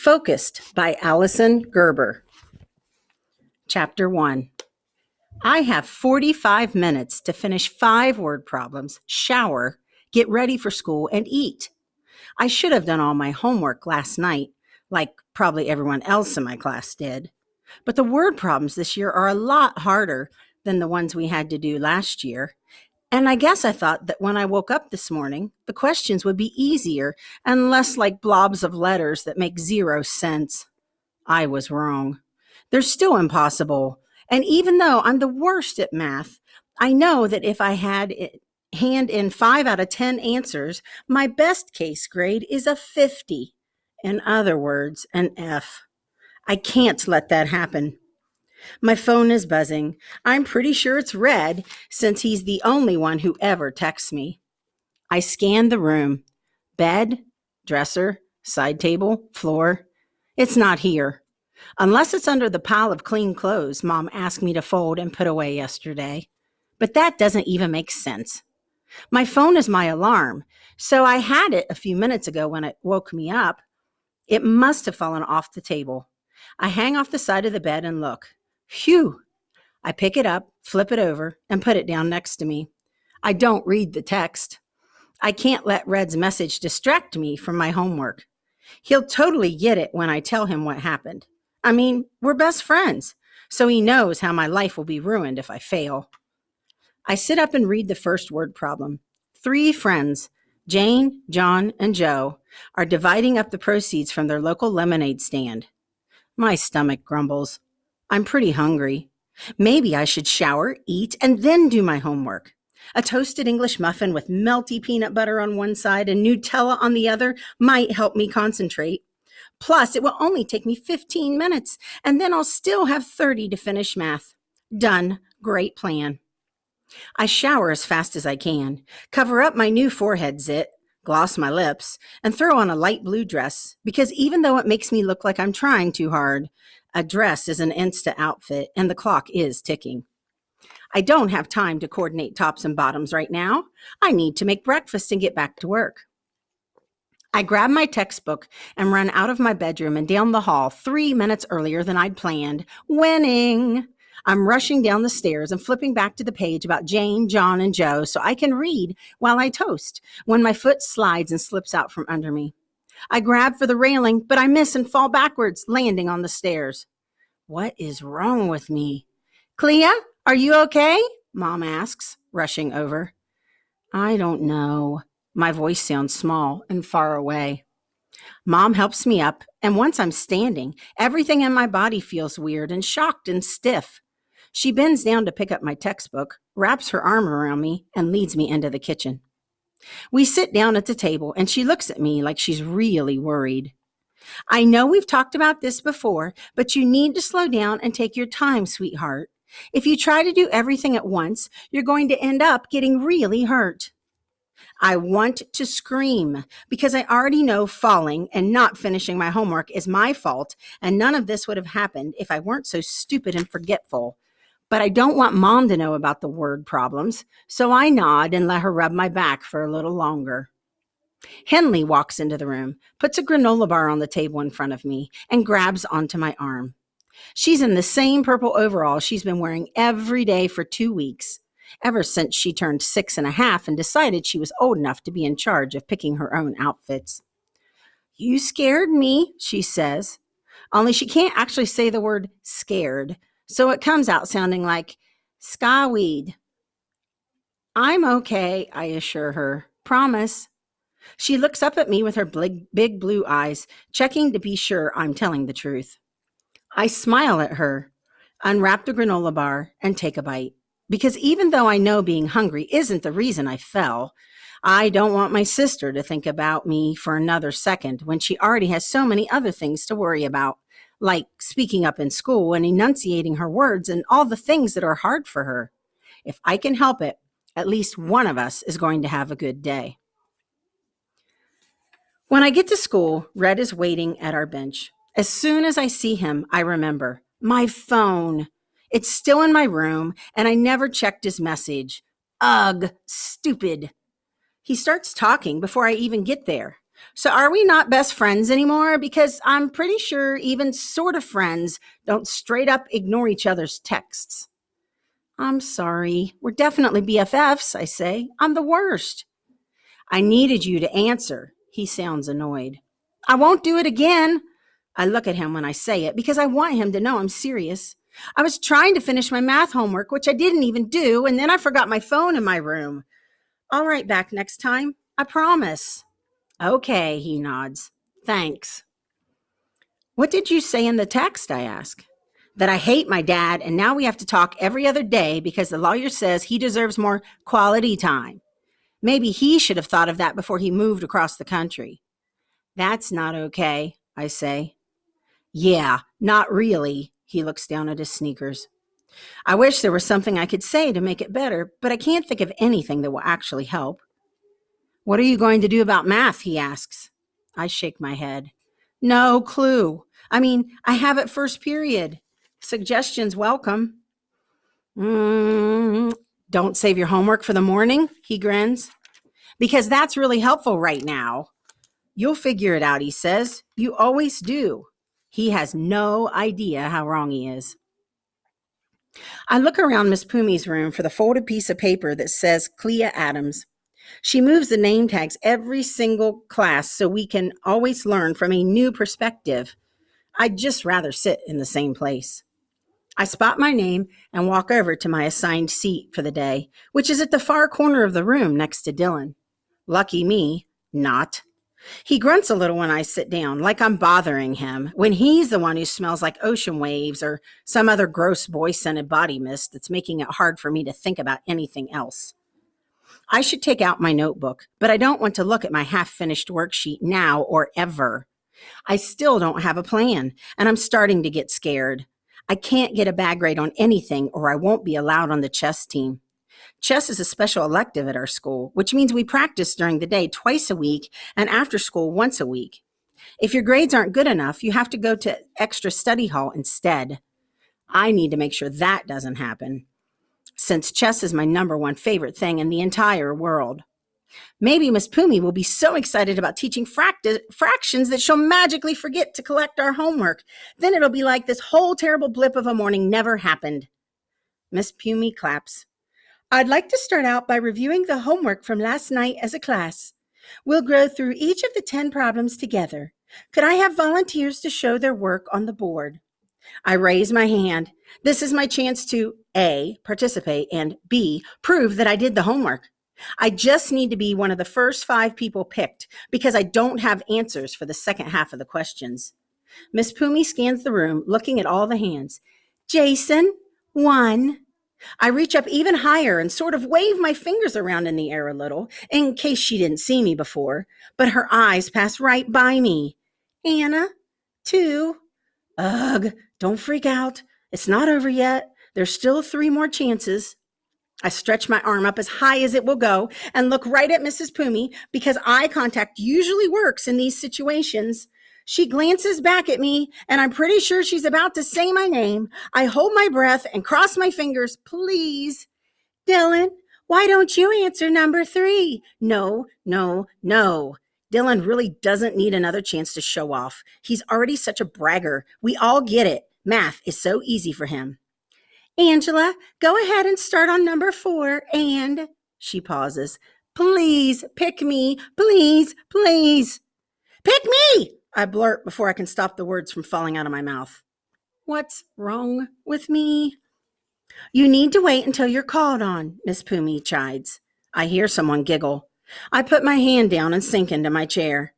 Focused by Alyson Gerber. Chapter 1. I have 45 minutes to finish 5 word problems, shower, get ready for school, and eat. I should have done all my homework last night, like probably everyone else in my class did. But the word problems this year are a lot harder than the ones we had to do last year. And I guess I thought that when I woke up this morning, the questions would be easier and less like blobs of letters that make 0 sense. I was wrong. They're still impossible. And even though I'm the worst at math, I know that if I had hand in 5 out of 10 answers, my best case grade is a 50. In other words, an F. I can't let that happen. My phone is buzzing. I'm pretty sure it's Red, since he's the only one who ever texts me. I scan the room. Bed, dresser, side table, floor. It's not here. Unless it's under the pile of clean clothes Mom asked me to fold and put away yesterday. But that doesn't even make sense. My phone is my alarm, so I had it a few minutes ago when it woke me up. It must have fallen off the table. I hang off the side of the bed and look. Phew! I pick it up, flip it over, and put it down next to me. I don't read the text. I can't let Red's message distract me from my homework. He'll totally get it when I tell him what happened. I mean, we're best friends, so he knows how my life will be ruined if I fail. I sit up and read the first word problem. 3 friends, Jane, John, and Joe, are dividing up the proceeds from their local lemonade stand. My stomach grumbles. I'm pretty hungry. Maybe I should shower, eat, and then do my homework. A toasted English muffin with melty peanut butter on one side and Nutella on the other might help me concentrate. Plus, it will only take me 15 minutes, and then I'll still have 30 to finish math. Done. Great plan. I shower as fast as I can, cover up my new forehead zit, gloss my lips, and throw on a light blue dress, because even though it makes me look like I'm trying too hard, a dress is an Insta outfit, and the clock is ticking. I don't have time to coordinate tops and bottoms right now. I need to make breakfast and get back to work. I grab my textbook and run out of my bedroom and down the hall 3 minutes earlier than I'd planned. Winning! I'm rushing down the stairs and flipping back to the page about Jane, John, and Joe so I can read while I toast when my foot slides and slips out from under me. I grab for the railing, but I miss and fall backwards, landing on the stairs. What is wrong with me? Clea, are you okay? Mom asks, rushing over. I don't know. My voice sounds small and far away. Mom helps me up, and once I'm standing, everything in my body feels weird and shocked and stiff. She bends down to pick up my textbook, wraps her arm around me, and leads me into the kitchen. We sit down at the table, and she looks at me like she's really worried. I know we've talked about this before, but you need to slow down and take your time, sweetheart. If you try to do everything at once, you're going to end up getting really hurt. I want to scream because I already know falling and not finishing my homework is my fault, and none of this would have happened if I weren't so stupid and forgetful. But I don't want Mom to know about the word problems, so I nod and let her rub my back for a little longer. Henley walks into the room, puts a granola bar on the table in front of me, and grabs onto my arm. She's in the same purple overall she's been wearing every day for 2 weeks, ever since she turned 6.5 and decided she was old enough to be in charge of picking her own outfits. You scared me, she says, only she can't actually say the word scared, so it comes out sounding like skyweed. I'm okay, I assure her. Promise. She looks up at me with her big blue eyes, checking to be sure I'm telling the truth. I smile at her, unwrap the granola bar, and take a bite. Because even though I know being hungry isn't the reason I fell, I don't want my sister to think about me for another second when she already has so many other things to worry about, like speaking up in school and enunciating her words and all the things that are hard for her. If I can help it, at least one of us is going to have a good day. When I get to school, Red is waiting at our bench. As soon as I see him, I remember my phone. It's still in my room, and I never checked his message. Ugh, stupid. He starts talking before I even get there. So are we not best friends anymore? Because I'm pretty sure even sort of friends don't straight up ignore each other's texts. I'm sorry. We're definitely BFFs, I say. I'm the worst. I needed you to answer. He sounds annoyed. I won't do it again. I look at him when I say it because I want him to know I'm serious. I was trying to finish my math homework, which I didn't even do, and then I forgot my phone in my room. I'll write back next time. I promise. Okay, he nods. Thanks. What did you say in the text? I ask. That I hate my dad, and now we have to talk every other day because the lawyer says he deserves more quality time. Maybe he should have thought of that before he moved across the country. That's not okay, I say. Yeah, not really. He looks down at his sneakers. I wish there was something I could say to make it better, but I can't think of anything that will actually help. What are you going to do about math? He asks. I shake my head. No clue. I mean, I have it first period. Suggestions welcome. Don't save your homework for the morning, he grins. Because that's really helpful right now. You'll figure it out, he says. You always do. He has no idea how wrong he is. I look around Miss Pumi's room for the folded piece of paper that says Clea Adams. She moves the name tags every single class so we can always learn from a new perspective. I'd just rather sit in the same place. I spot my name and walk over to my assigned seat for the day, which is at the far corner of the room next to Dylan. Lucky me, not. He grunts a little when I sit down, like I'm bothering him, when he's the one who smells like ocean waves or some other gross boy-scented body mist that's making it hard for me to think about anything else. I should take out my notebook, but I don't want to look at my half-finished worksheet now or ever. I still don't have a plan, and I'm starting to get scared. I can't get a bad grade on anything or I won't be allowed on the chess team. Chess is a special elective at our school, which means we practice during the day twice a week and after school once a week. If your grades aren't good enough, you have to go to extra study hall instead. I need to make sure that doesn't happen, since chess is my number one favorite thing in the entire world. Maybe Miss Pumi will be so excited about teaching fractions that she'll magically forget to collect our homework. Then it'll be like this whole terrible blip of a morning never happened. Miss Pumi claps. I'd like to start out by reviewing the homework from last night as a class. We'll go through each of the 10 problems together. Could I have volunteers to show their work on the board? I raise my hand. This is my chance to A, participate, and B, prove that I did the homework. I just need to be one of the first 5 people picked because I don't have answers for the second half of the questions. Miss Pumi scans the room, looking at all the hands. Jason, 1. I reach up even higher and sort of wave my fingers around in the air a little, in case she didn't see me before, but her eyes pass right by me. Anna, 2. Ugh, don't freak out. It's not over yet. There's still 3 more chances. I stretch my arm up as high as it will go and look right at Mrs. Pumi because eye contact usually works in these situations. She glances back at me, and I'm pretty sure she's about to say my name. I hold my breath and cross my fingers. Please. Dylan, why don't you answer number 3? No, no, no. Dylan really doesn't need another chance to show off. He's already such a bragger. We all get it. Math is so easy for him. Angela, go ahead and start on number 4, and she pauses. Please pick me. Please, please. Pick me, I blurt before I can stop the words from falling out of my mouth. What's wrong with me? You need to wait until you're called on, Miss Pumi chides. I hear someone giggle. I put my hand down and sink into my chair.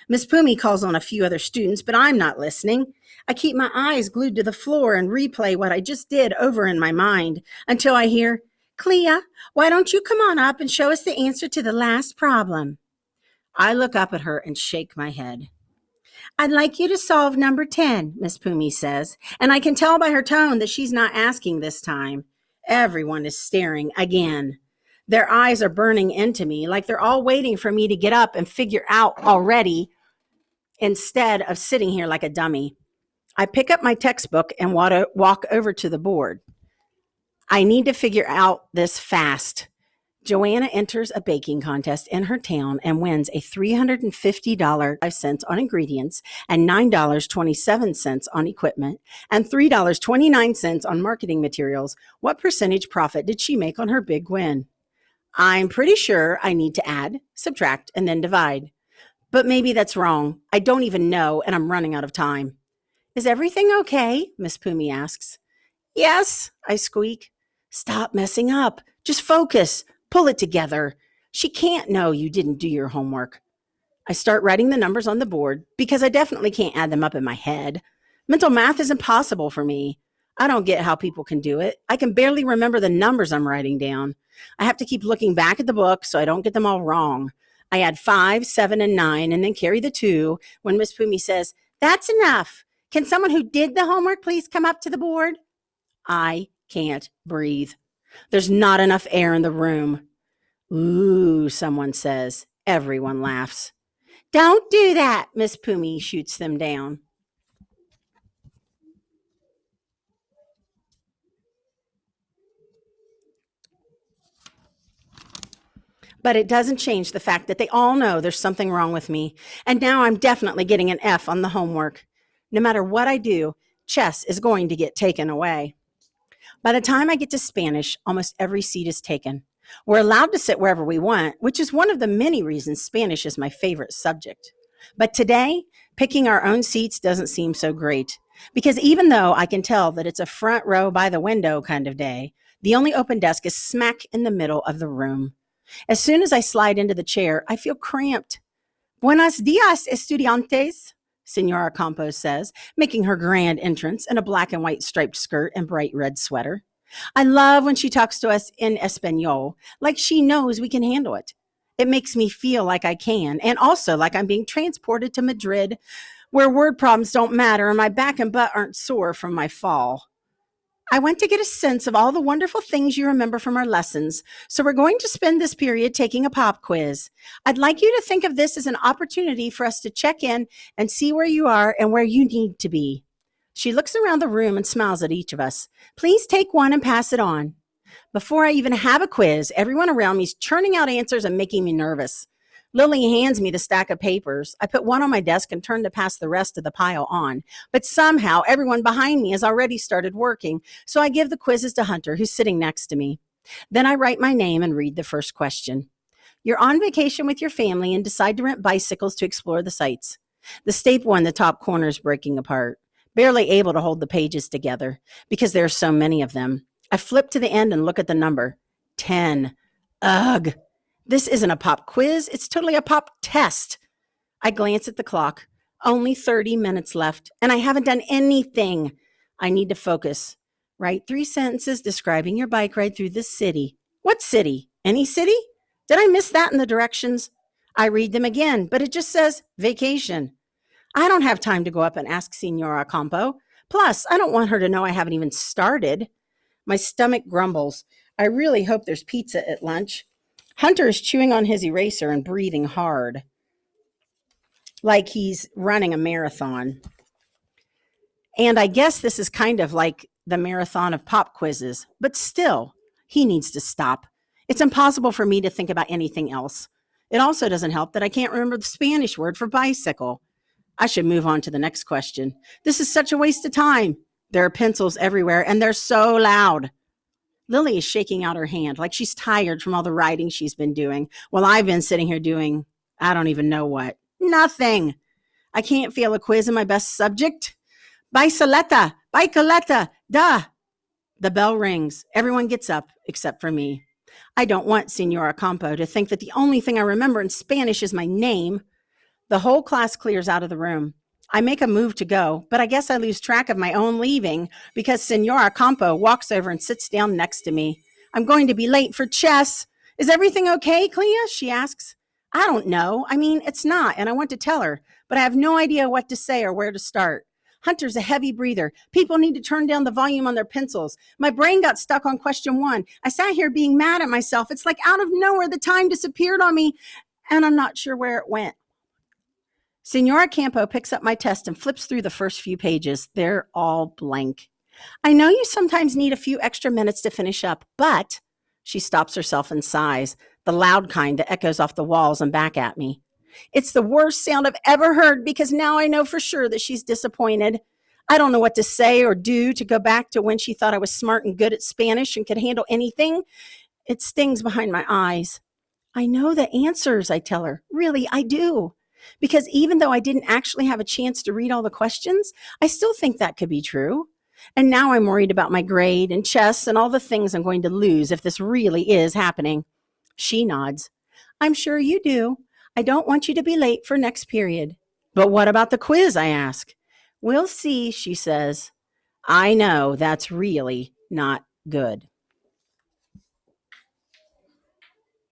Miss Pumi calls on a few other students, but I'm not listening. I keep my eyes glued to the floor and replay what I just did over in my mind until I hear, Clea, why don't you come on up and show us the answer to the last problem? I look up at her and shake my head. I'd like you to solve number 10, Miss Pumi says, and I can tell by her tone that she's not asking this time. Everyone is staring again. Their eyes are burning into me like they're all waiting for me to get up and figure out already instead of sitting here like a dummy. I pick up my textbook and walk over to the board. I need to figure out this fast. Joanna enters a baking contest in her town and wins a $350 5 cents on ingredients and $9.27 on equipment and $3.29 on marketing materials. What percentage profit did she make on her big win? I'm pretty sure I need to add, subtract, and then divide. But maybe that's wrong. I don't even know, and I'm running out of time. Is everything okay? Miss Pumi asks. Yes, I squeak. Stop messing up. Just focus. Pull it together. She can't know you didn't do your homework. I start writing the numbers on the board because I definitely can't add them up in my head. Mental math is impossible for me. I don't get how people can do it. I can barely remember the numbers I'm writing down. I have to keep looking back at the book so I don't get them all wrong. I add 5, 7, and 9 and then carry the 2 when Miss Pumi says, "That's enough. Can someone who did the homework please come up to the board?" I can't breathe. There's not enough air in the room. Ooh, someone says. Everyone laughs. Don't do that, Miss Pumi shoots them down. But it doesn't change the fact that they all know there's something wrong with me. And now I'm definitely getting an F on the homework. No matter what I do, chess is going to get taken away. By the time I get to Spanish, almost every seat is taken. We're allowed to sit wherever we want, which is one of the many reasons Spanish is my favorite subject. But today, picking our own seats doesn't seem so great, because even though I can tell that it's a front row by the window kind of day, the only open desk is smack in the middle of the room. As soon as I slide into the chair, I feel cramped. Buenos dias, estudiantes, Senora Campos says, making her grand entrance in a black and white striped skirt and bright red sweater. I love when she talks to us in Espanol, like she knows we can handle it. It makes me feel like I can, and also like I'm being transported to Madrid, where word problems don't matter and my back and butt aren't sore from my fall. I want to get a sense of all the wonderful things you remember from our lessons, so we're going to spend this period taking a pop quiz. I'd like you to think of this as an opportunity for us to check in and see where you are and where you need to be. She looks around the room and smiles at each of us. Please take one and pass it on. Before I even have a quiz, everyone around me is churning out answers and making me nervous. Lily hands me the stack of papers. I put one on my desk and turn to pass the rest of the pile on. But somehow everyone behind me has already started working, so I give the quizzes to Hunter, who's sitting next to me. Then I write my name and read the first question. You're on vacation with your family and decide to rent bicycles to explore the sights. The staple in the top corner is breaking apart, barely able to hold the pages together because there are so many of them. I flip to the end and look at the number. 10. Ugh. This isn't a pop quiz. It's totally a pop test. I glance at the clock. Only 30 minutes left, and I haven't done anything. I need to focus. Write 3 sentences describing your bike ride through this city. What city? Any city? Did I miss that in the directions? I read them again, but it just says vacation. I don't have time to go up and ask Senora Campo. Plus, I don't want her to know I haven't even started. My stomach grumbles. I really hope there's pizza at lunch. Hunter is chewing on his eraser and breathing hard, like he's running a marathon. And I guess this is kind of like the marathon of pop quizzes, but still, he needs to stop. It's impossible for me to think about anything else. It also doesn't help that I can't remember the Spanish word for bicycle. I should move on to the next question. This is such a waste of time. There are pencils everywhere, and they're so loud. Lily is shaking out her hand like she's tired from all the writing she's been doing, while I've been sitting here doing, I don't even know what. Nothing. I can't fail a quiz in my best subject. Bicicleta, duh. The bell rings. Everyone gets up except for me. I don't want Senora Campo to think that the only thing I remember in Spanish is my name. The whole class clears out of the room. I make a move to go, but I guess I lose track of my own leaving because Senora Campo walks over and sits down next to me. I'm going to be late for chess. Is everything okay, Clea? She asks. I don't know. I mean, it's not, and I want to tell her, but I have no idea what to say or where to start. Hunter's a heavy breather. People need to turn down the volume on their pencils. My brain got stuck on question 1. I sat here being mad at myself. It's like out of nowhere, the time disappeared on me, and I'm not sure where it went. Senora Campo picks up my test and flips through the first few pages. They're all blank. I know you sometimes need a few extra minutes to finish up, but She stops herself and sighs, the loud kind that echoes off the walls and back at me. It's the worst sound I've ever heard because now I know for sure that she's disappointed. I don't know what to say or do to go back to when she thought I was smart and good at Spanish and could handle anything. It stings behind my eyes. I know the answers, I tell her. Really, I do. Because even though I didn't actually have a chance to read all the questions, I still think that could be true. And now I'm worried about my grade and chess and all the things I'm going to lose if this really is happening. She nods. I'm sure you do. I don't want you to be late for next period. But what about the quiz? I ask. We'll see, she says. I know that's really not good.